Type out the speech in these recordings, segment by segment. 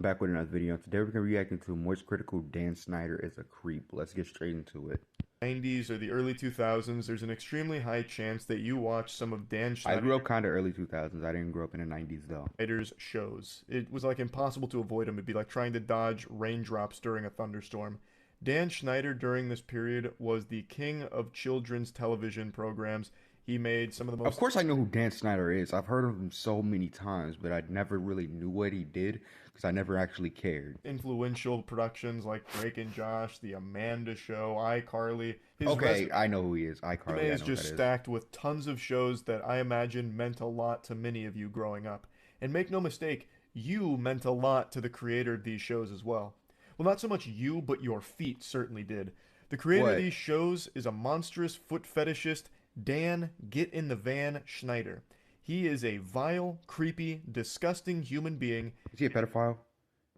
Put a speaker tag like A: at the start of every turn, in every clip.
A: Back with another video. Today we're gonna be reacting to Moist Critical Dan Schneider is a creep. Let's get straight into it.
B: 90s or the early 2000s, there's an extremely high chance that you watch some of Dan
A: I grew up kind of early 2000s. I didn't grow up in the 90s though.
B: Schneider's shows. It was like impossible to avoid him. It'd be like trying to dodge raindrops during a thunderstorm. Dan Schneider during this period was the king of children's television programs. He made some of the
A: Of
B: most
A: course I know who Dan Schneider is. I've heard of him so many times, but I never really knew what he did because I never actually cared.
B: influential productions like Drake and Josh, The Amanda Show, iCarly.
A: Okay, I know who he is. iCarly,
B: Resume
A: I
B: is
A: know
B: just
A: what that is.
B: stacked with tons of shows that I imagine meant a lot to many of you growing up. And make no mistake, you meant a lot to the creator of these shows as well. Well, not so much you, but your feet certainly did. The creator of
A: What?
B: these shows is a monstrous foot fetishist, Dan Get in the Van Schneider. He is a vile, creepy, disgusting human being,
A: Is he a pedophile?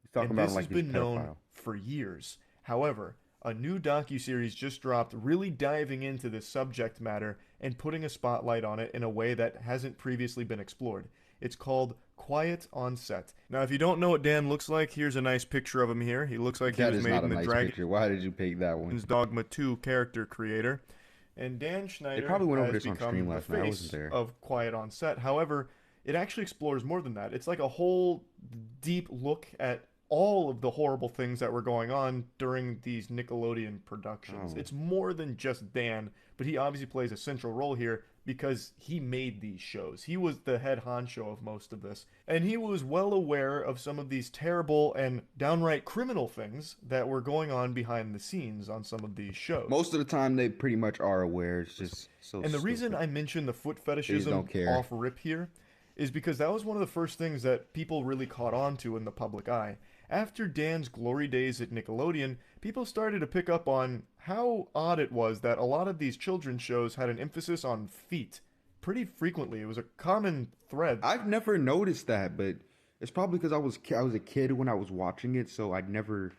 A: He's talking
B: and
A: about
B: this
A: him
B: has
A: like he's a
B: been known
A: pedophile.
B: for years. However, a new docuseries just dropped really diving into this subject matter and putting a spotlight on it in a way that hasn't previously been explored. It's called Quiet on Set. Now, if you don't know what Dan looks like, here's a nice picture of him here. He looks like he
A: That
B: was
A: is
B: made
A: not a
B: in the
A: nice
B: Dragon's
A: picture. Why did you pick that one?
B: Dogma 2 character creator. And Dan Schneider
A: probably went over
B: has
A: this on
B: become
A: stream
B: the
A: last night. I wasn't
B: face
A: there.
B: of Quiet on Set. However, it actually explores more than that. It's like a whole deep look at all of the horrible things that were going on during these Nickelodeon productions.
A: Oh.
B: It's more than just Dan, but he obviously plays a central role here because he made these shows. He was the head honcho of most of this. And he was well aware of some of these terrible and downright criminal things that were going on behind the scenes on some of these shows.
A: Most of the time, they pretty much are aware. It's just so.
B: And the reason
A: stupid.
B: I mentioned the foot
A: don't
B: fetishism
A: care.
B: off rip here is because that was one of the first things that people really caught on to in the public eye. After Dan's glory days at Nickelodeon, people started to pick up on how odd it was that a lot of these children's shows had an emphasis on feet pretty frequently. It was a common thread.
A: I've never noticed that, but it's probably because I was a kid when I was watching it, so I never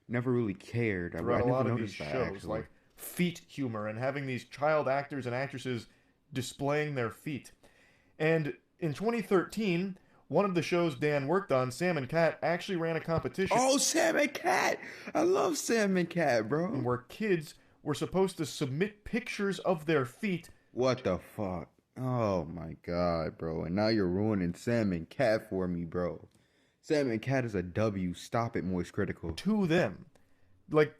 A: really cared. I
B: Throughout a
A: never
B: lot of these
A: noticed that
B: shows,
A: actually.
B: like feet humor and having these child actors and actresses displaying their feet. And in 2013, one of the shows Dan worked on, Sam and Cat, actually ran a competition
A: Oh, Sam and Cat! I love Sam and Cat, bro.
B: where kids were supposed to submit pictures of their feet
A: What the fuck? Oh my god, bro. And now you're ruining Sam and Cat for me, bro. Sam and Cat is a W. Stop it, Moist Critical.
B: to them. Like,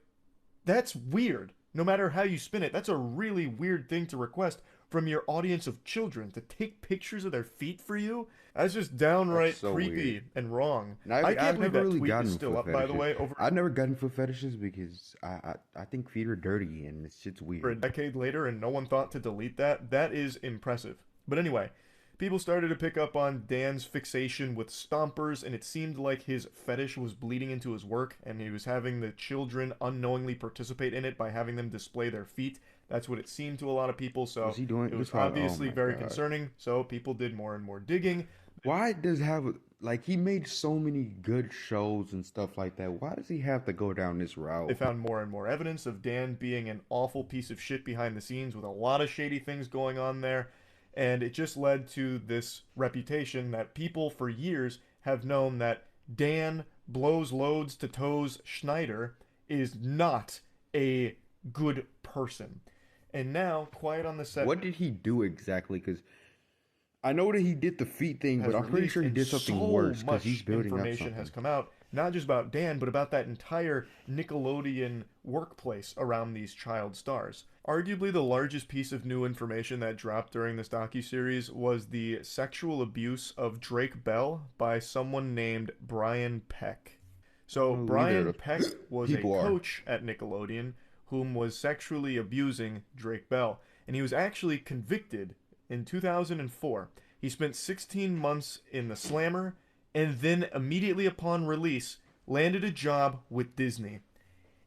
B: that's weird. No matter how you spin it, that's a really weird thing to request from your audience of children to take pictures of their feet for you. That's just downright
A: That's so
B: creepy
A: weird.
B: and wrong.
A: And
B: I can't
A: I've
B: believe
A: never
B: that
A: really
B: tweet
A: gotten
B: is still
A: foot
B: up, by the
A: fetishes.
B: way, over
A: I've never gotten foot fetishes because I think feet are dirty and it's shit's
B: a
A: weird.
B: decade later and no one thought to delete that. That is impressive. But anyway, people started to pick up on Dan's fixation with stompers, and it seemed like his fetish was bleeding into his work, and he was having the children unknowingly participate in it by having them display their feet. That's what it seemed to a lot of people, so
A: Was he doing
B: it was
A: this? Oh
B: obviously
A: my
B: very
A: God.
B: concerning, so people did more and more digging.
A: Why does have like he made so many good shows and stuff like that? Why does he have to go down this
B: They
A: route?
B: found more and more evidence of Dan being an awful piece of shit behind the scenes with a lot of shady things going on there. And it just led to this reputation that people for years have known that Dan blows loads to toes Schneider is not a good person. And now, Quiet on the Set
A: What did he do exactly? Because I know that he did the feet thing,
B: has
A: but I'm pretty
B: released,
A: sure he
B: and
A: did something
B: so
A: worse because
B: much
A: he's building up
B: information
A: something.
B: has come out, not just about Dan, but about that entire Nickelodeon workplace around these child stars. Arguably, the largest piece of new information that dropped during this docuseries was the sexual abuse of Drake Bell by someone named Brian Peck. So,
A: Oh,
B: Brian
A: either
B: Peck was a
A: people are.
B: coach at Nickelodeon whom was sexually abusing Drake Bell, and he was actually convicted in 2004. He spent 16 months in the slammer, and then immediately upon release, landed a job with Disney.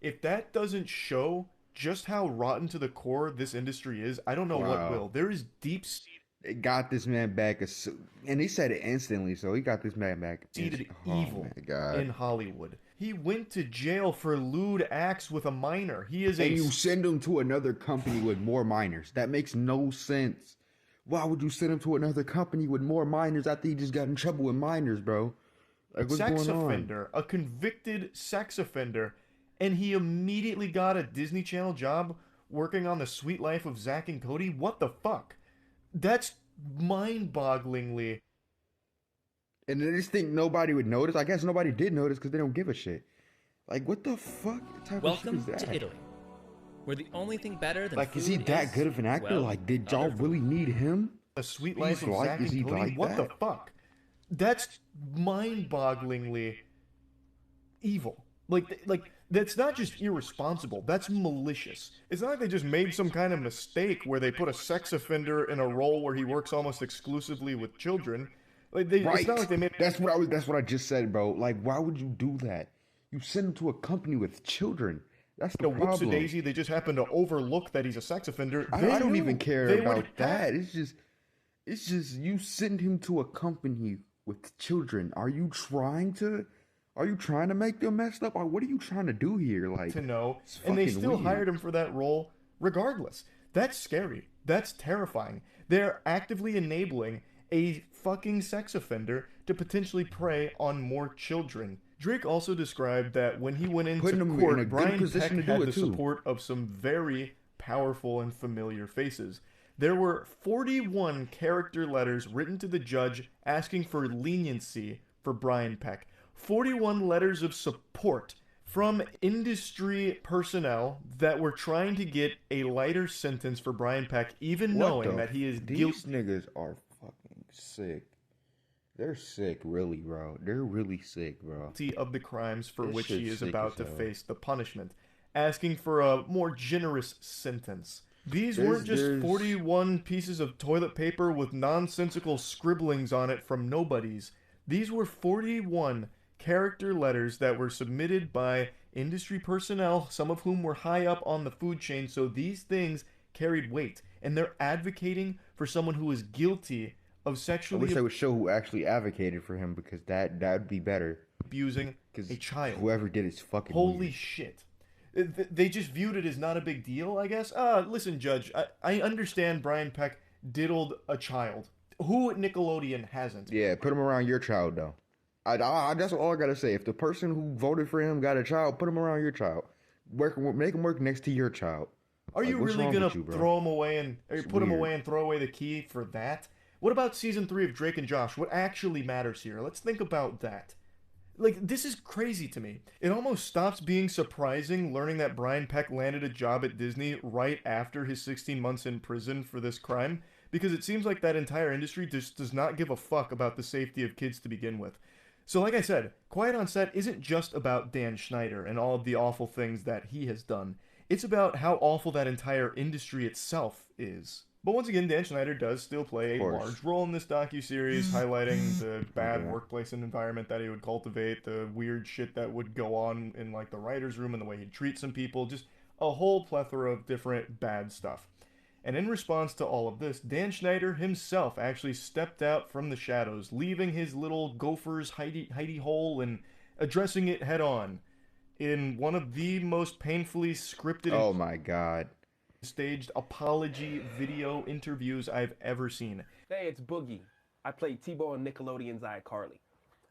B: If that doesn't show just how rotten to the core this industry is, I don't know what
A: Wow.
B: will. There is
A: They got this man back, and he said it instantly, so he got this man back.
B: deep-seated
A: Oh
B: evil
A: my god!
B: in Hollywood. He went to jail for lewd acts with a minor. He is
A: And
B: a
A: you send him to another company with more minors. That makes no sense. Why would you send him to another company with more minors after he just got in trouble with minors, bro? Like, what's
B: sex
A: going on?
B: offender, a convicted sex offender, and he immediately got a Disney Channel job working on The Sweet Life of Zack and Cody? What the fuck? That's mind-bogglingly.
A: And they just think nobody would notice. I guess nobody did notice because they don't give a shit. Like, what the fuck type of shit is
C: Welcome
A: that?
C: to Italy, where the only thing better than
A: Like,
C: food
A: is he that good of an actor?
C: well,
A: Like, did y'all
C: other food.
A: really need him?
B: The Sweet
A: He's
B: Life of
A: like-
B: Zack
A: is
B: and
A: he
B: Cody?
A: like
B: What the
A: that?
B: fuck? That's mind-bogglingly evil. Like that's not just irresponsible. That's malicious. It's not like they just made some kind of mistake where they put a sex offender in a role where he works almost exclusively with children. Like
A: Right.
B: it's not like they made.
A: That's what I just said, bro. Like, why would you do that? You send him to a company with children. That's the
B: Whoops a
A: problem.
B: daisy. They just happen to overlook that he's a sex offender.
A: I don't
B: They
A: even
B: knew.
A: care
B: They
A: about
B: would
A: that. It's just you send him to a company with children. Are you trying to make them messed up? Or what are you trying to do here? Like,
B: to know,
A: it's
B: and they
A: fucking
B: still
A: weird.
B: hired him for that role regardless. That's scary. That's terrifying. They're actively enabling a fucking sex offender to potentially prey on more children. Drake also described that when he went into
A: Putting him in
B: court,
A: a good
B: Brian Peck
A: position to do
B: had
A: it,
B: the
A: too.
B: support of some very powerful and familiar faces. There were 41 character letters written to the judge asking for leniency for Brian Peck. 41 letters of support from industry personnel that were trying to get a lighter sentence for Brian Peck, even
A: What
B: knowing
A: the
B: that he is
A: These
B: guilty
A: niggas are fucking sick. They're sick, really, bro. They're really sick, bro.
B: of the crimes for
A: This
B: which he
A: shit's
B: is
A: sick
B: about
A: as
B: to
A: hell.
B: face the punishment, asking for a more generous sentence. These weren't just
A: There's-
B: 41 pieces of toilet paper with nonsensical scribblings on it from nobodies. These were 41 character letters that were submitted by industry personnel, some of whom were high up on the food chain, so these things carried weight. And they're advocating for someone who is guilty of
A: I
B: sexually
A: wish they would show who actually advocated for him because that'd be better.
B: abusing
A: Because
B: a child.
A: whoever did it's fucking
B: Holy
A: weird.
B: shit. They just viewed it as not a big deal, I guess. Listen, Judge, I understand Brian Peck diddled a child. Who at Nickelodeon hasn't?
A: Yeah, put him around your child though. That's all I gotta say. If the person who voted for him got a child, put him around your child. Make him work next to your child.
B: Are you
A: Like, what's
B: really
A: wrong
B: gonna
A: with you, bro?
B: throw him away and or
A: It's
B: put him
A: weird.
B: away and throw away the key for that? What about season 3 of Drake and Josh? What actually matters here? Let's think about that. Like, this is crazy to me. It almost stops being surprising learning that Brian Peck landed a job at Disney right after his 16 months in prison for this crime, because it seems like that entire industry just does not give a fuck about the safety of kids to begin with. So like I said, Quiet on Set isn't just about Dan Schneider and all of the awful things that he has done. It's about how awful that entire industry itself is. But once again, Dan Schneider does still play a
A: course.
B: large role in this docuseries, highlighting the bad
A: Okay.
B: workplace and environment that he would cultivate, the weird shit that would go on in like the writer's room and the way he'd treat some people, just a whole plethora of different bad stuff. And in response to all of this, Dan Schneider himself actually stepped out from the shadows, leaving his little gopher's hidey hole and addressing it head on in one of the most painfully scripted
A: Oh my god.
B: and staged apology video interviews I've ever seen.
D: Hey, it's Boogie. I played T-Bo on Nickelodeon's iCarly.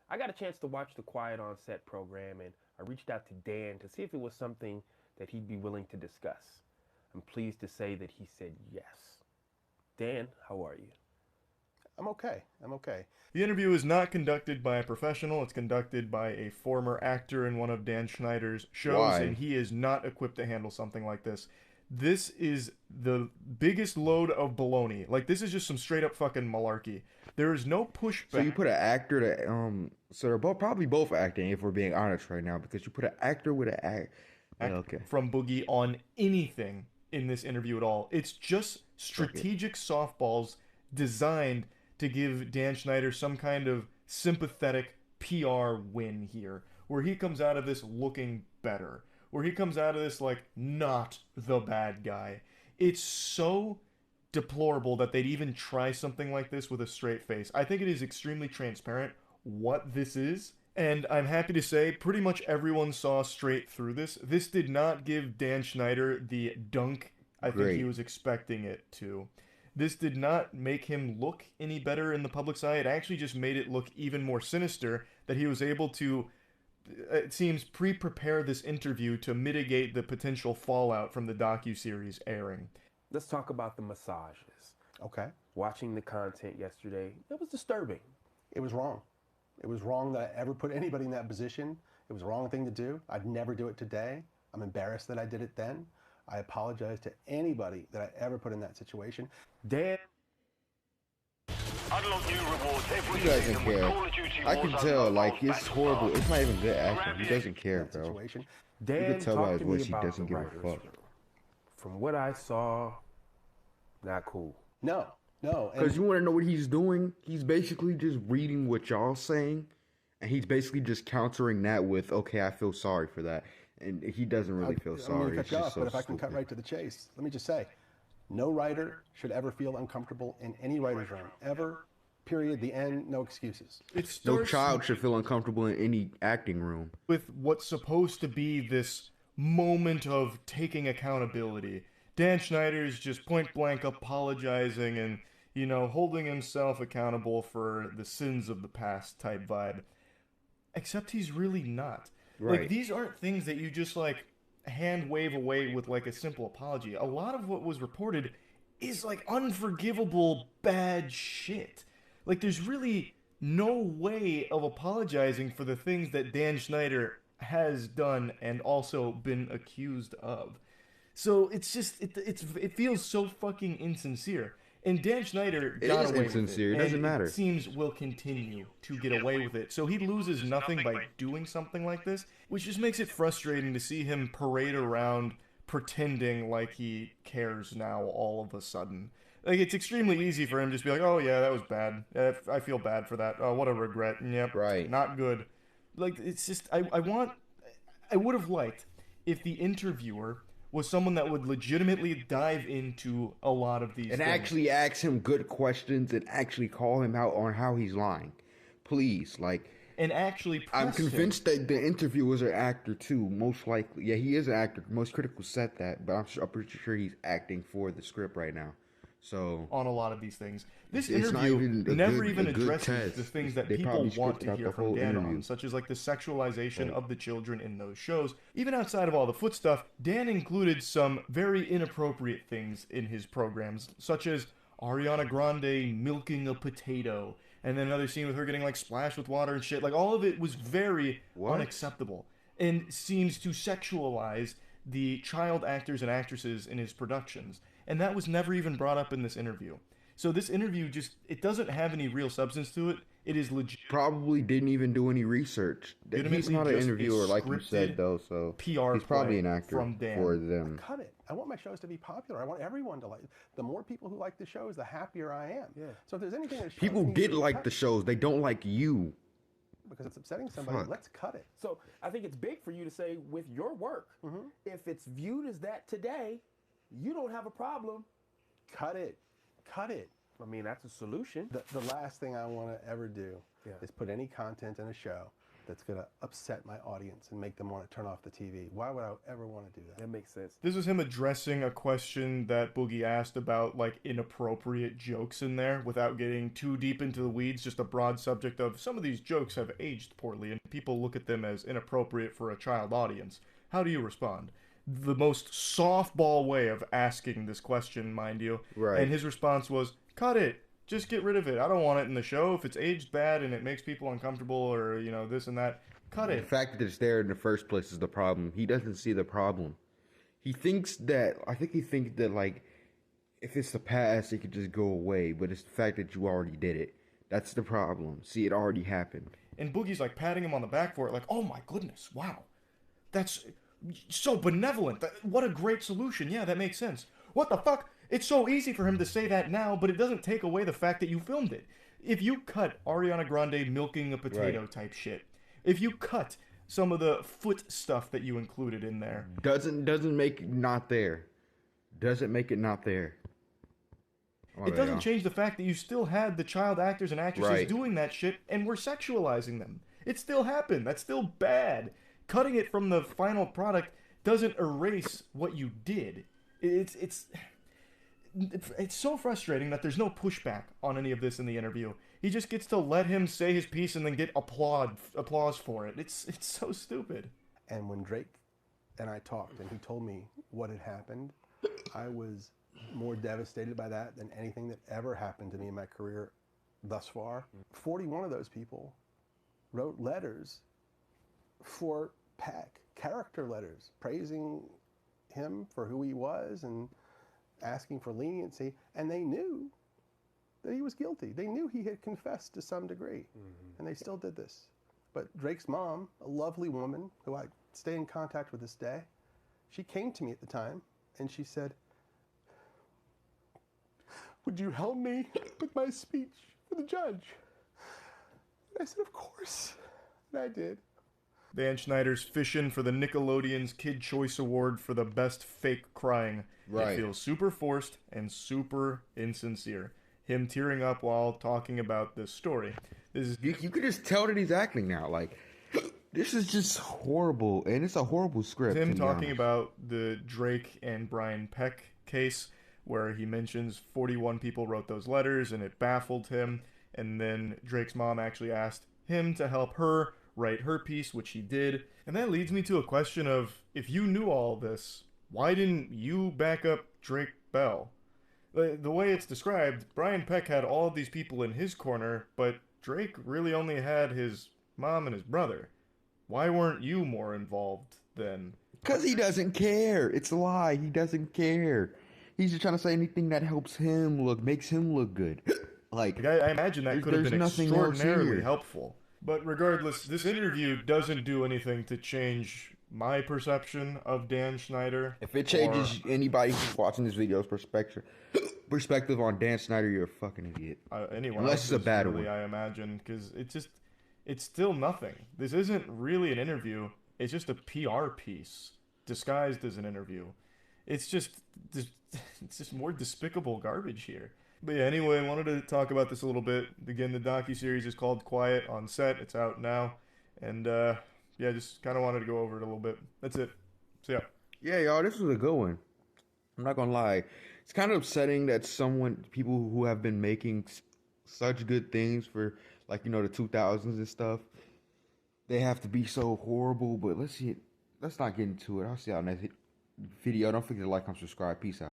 D: I got a chance to watch the Quiet on Set program, and I reached out to Dan to see if it was something that he'd be willing to discuss. I'm pleased to say that he said yes. Dan, how are you?
E: I'm okay.
B: The interview is not conducted by a professional, it's conducted by a former actor in one of Dan Schneider's shows,
A: Why?
B: and he is not equipped to handle something like this. This is the biggest load of baloney. Like, this is just some straight up fucking malarkey. There is no pushback.
A: So you put an actor that so they're probably both acting if we're being honest right now because you put an actor with an act. Yeah, okay.
B: from Boogie on anything in this interview at all. It's just strategic softballs designed to give Dan Schneider some kind of sympathetic PR win here, where he comes out of this looking better, where he comes out of this like not the bad guy. It's so deplorable that they'd even try something like this with a straight face. I think it is extremely transparent what this is. And I'm happy to say pretty much everyone saw straight through this. This did not give Dan Schneider the dunk I think he
A: Great.
B: was expecting it to. This did not make him look any better in the public's eye. It actually just made it look even more sinister that he was able to, it seems, pre-prepare this interview to mitigate the potential fallout from the docuseries airing.
D: Let's talk about the massages.
E: Okay.
D: Watching the content yesterday, it was disturbing.
E: It was wrong. It was wrong that I ever put anybody in that position. It was the wrong thing to do. I'd never do it today. I'm embarrassed that I did it then. I apologize to anybody that I ever put in that situation.
D: Dan,
F: Unlock new rewards every
A: He doesn't
F: season with
A: care.
F: Call of Duty
A: I can
F: Warzone
A: tell,
F: Mobile
A: like, it's
F: Battle
A: horrible.
F: Pass.
A: It's not even good acting. He doesn't care,
E: That
A: bro.
E: situation.
D: Dan,
A: can tell by
D: talk
A: his
D: to
A: voice
D: me
A: he
D: about
A: doesn't
D: the
A: give a
D: writers'
A: fuck.
D: room. From what I saw, not cool.
E: No.
A: Because you want to know what he's doing? He's basically just reading what y'all saying, and he's basically just countering that with, okay, I feel sorry for that. And he doesn't really feel
E: I'm
A: sorry.
E: gonna
A: It's
E: cut you
A: just
E: off,
A: so
E: but if I can cut
A: stupid.
E: right to the chase, let me just say, no writer should ever feel uncomfortable in any writer's room. Ever. Period. The end. No excuses.
B: It
A: No
B: starts
A: child should feel uncomfortable in any acting room.
B: with what's supposed to be this moment of taking accountability. Dan Schneider's just point blank apologizing and, you know, holding himself accountable for the sins of the past type vibe. Except he's really not. Like,
A: Right.
B: these aren't things that you just, like, hand wave away with, like, a simple apology. A lot of what was reported is, like, unforgivable bad shit. Like, there's really no way of apologizing for the things that Dan Schneider has done and also been accused of. So it's just, it feels so fucking insincere. And Dan Schneider
A: It
B: got
A: is
B: away
A: insincere.
B: with
A: It
B: it.
A: doesn't
B: and
A: matter.
B: It seems will continue to get away with it. So he loses nothing by doing something like this, which just makes it frustrating to see him parade around pretending like he cares now all of a sudden. Like, it's extremely easy for him to just be like, oh yeah, that was bad. I feel bad for that. Oh, what a regret. Yep.
A: Right.
B: Not good. Like, it's just, I would have liked if the interviewer was someone that would legitimately dive into a lot of these
A: And
B: things.
A: actually ask him good questions and actually call him out on how he's lying. Please, like,
B: And actually press
A: I'm
B: him.
A: convinced that the interviewer's an actor too, most likely. Yeah, he is an actor. Most critics said that, but I'm pretty sure he's acting for the script right now. So
B: on a lot of these things. This
A: It's not
B: interview
A: even a
B: never
A: good-
B: even
A: a good
B: addresses
A: test.
B: the things that
A: They
B: people
A: probably
B: want
A: scripted
B: to
A: out
B: hear
A: the
B: from
A: whole
B: Dan
A: interview.
B: on, such as like the sexualization
A: Right.
B: of the children in those shows. Even outside of all the foot stuff, Dan included some very inappropriate things in his programs, such as Ariana Grande milking a potato, and then another scene with her getting like splashed with water and shit. Like, all of it was very
A: What?
B: unacceptable and seems to sexualize the child actors and actresses in his productions. And that was never even brought up in this interview. So this interview just, it doesn't have any real substance to it. It is legit
A: probably didn't even do any research. He's
B: Legitimately
A: not an
B: just a
A: interviewer, like you
B: scripted
A: said, though. So
B: PR
A: he's probably
B: play
A: an actor
B: from Dan.
A: for them.
E: Cut it. I want my shows to be popular. I want everyone to like. The more people who like the shows, the happier I am.
D: Yeah.
E: So if there's anything that shows
A: People
E: needs
A: did
E: to be
A: like
E: cut
A: the shows. They don't like you.
E: because it's upsetting somebody.
A: Fuck.
E: Let's cut it.
D: So I think it's big for you to say with your work, if it's viewed as that today, you don't have a problem.
E: Cut it. Cut it.
D: I mean, that's a solution.
E: The last thing I want to ever do
D: Yeah.
E: is put any content in a show that's going to upset my audience and make them want to turn off the TV. Why would I ever want to do that?
D: That makes sense.
B: This was him addressing a question that Boogie asked about, like, inappropriate jokes in there without getting too deep into the weeds. Just a broad subject of some of these jokes have aged poorly and people look at them as inappropriate for a child audience. How do you respond? The most softball way of asking this question, mind you.
A: Right.
B: And his response was, cut it. Just get rid of it. I don't want it in the show. If it's aged bad and it makes people uncomfortable or, you know, this and that, cut
A: The
B: it.
A: fact that it's there in the first place is the problem. He doesn't see the problem. He thinks that, I think he thinks that, like, if it's the past, it could just go away. But it's the fact that you already did it. That's the problem. See, it already happened.
B: And Boogie's like patting him on the back for it, like, oh my goodness, wow. That's so benevolent. What a great solution. Yeah, that makes sense. What the fuck? It's so easy for him to say that now, but it doesn't take away the fact that you filmed it. If you cut Ariana Grande milking a potato type shit, if you cut some of the foot stuff that you included in there,
A: Doesn't make it not there. Doesn't make it not there. Oh,
B: it doesn't
A: yeah.
B: change the fact that you still had the child actors and actresses
A: Right.
B: doing that shit and were sexualizing them. It still happened. That's still bad. Cutting it from the final product doesn't erase what you did. It's so frustrating that there's no pushback on any of this in the interview. He just gets to let him say his piece and then get applause for it. It's so stupid.
E: And when Drake and I talked and he told me what had happened, I was more devastated by that than anything that ever happened to me in my career thus far. 41 of those people wrote letters for Peck, character letters, praising him for who he was and asking for leniency, and they knew that he was guilty. They knew he had confessed to some degree, and they still did this. But Drake's mom, a lovely woman who I stay in contact with this day, she came to me at the time and she said, "Would you help me with my speech for the judge?" And I said, "Of course." And I did.
B: Dan Schneider's fishing for the Nickelodeon's Kid Choice Award for the best fake crying.
A: Right.
B: It feels super forced and super insincere. Him tearing up while talking about this story. This is
A: You could just tell that he's acting now. Like, this is just horrible, and it's a horrible script.
B: him
A: to be
B: talking
A: honest.
B: about the Drake and Brian Peck case, where he mentions 41 people wrote those letters and it baffled him. And then Drake's mom actually asked him to help her write her piece, which he did. And that leads me to a question of, if you knew all this, why didn't you back up Drake Bell? The way it's described, Brian Peck had all of these people in his corner, but Drake really only had his mom and his brother. Why weren't you more involved then?
A: Because he doesn't care. It's a lie. He doesn't care. He's just trying to say anything that helps him look, makes him look good. Like,
B: I imagine that could have
A: there's
B: been
A: nothing else
B: extraordinarily
A: here.
B: helpful. But regardless, this interview doesn't do anything to change my perception of Dan Schneider.
A: if it changes anybody who's watching this video's perspective on Dan Schneider, you're a fucking idiot.
B: Anyone
A: Unless it's a
B: else's,
A: bad
B: really,
A: one.
B: I imagine, because it's still nothing. This isn't really an interview. It's just a PR piece disguised as an interview. It's just more despicable garbage here. But yeah, anyway, I wanted to talk about this a little bit. Again, the docuseries is called Quiet on Set. It's out now. And yeah, just kind of wanted to go over it a little bit. That's it. So yeah.
A: Yeah, y'all, this was a good one. I'm not gonna lie. It's kind of upsetting that people who have been making such good things for, like, the 2000s and stuff, they have to be so horrible. But let's not get into it. I'll see y'all next video. Don't forget to like, comment, subscribe. Peace out.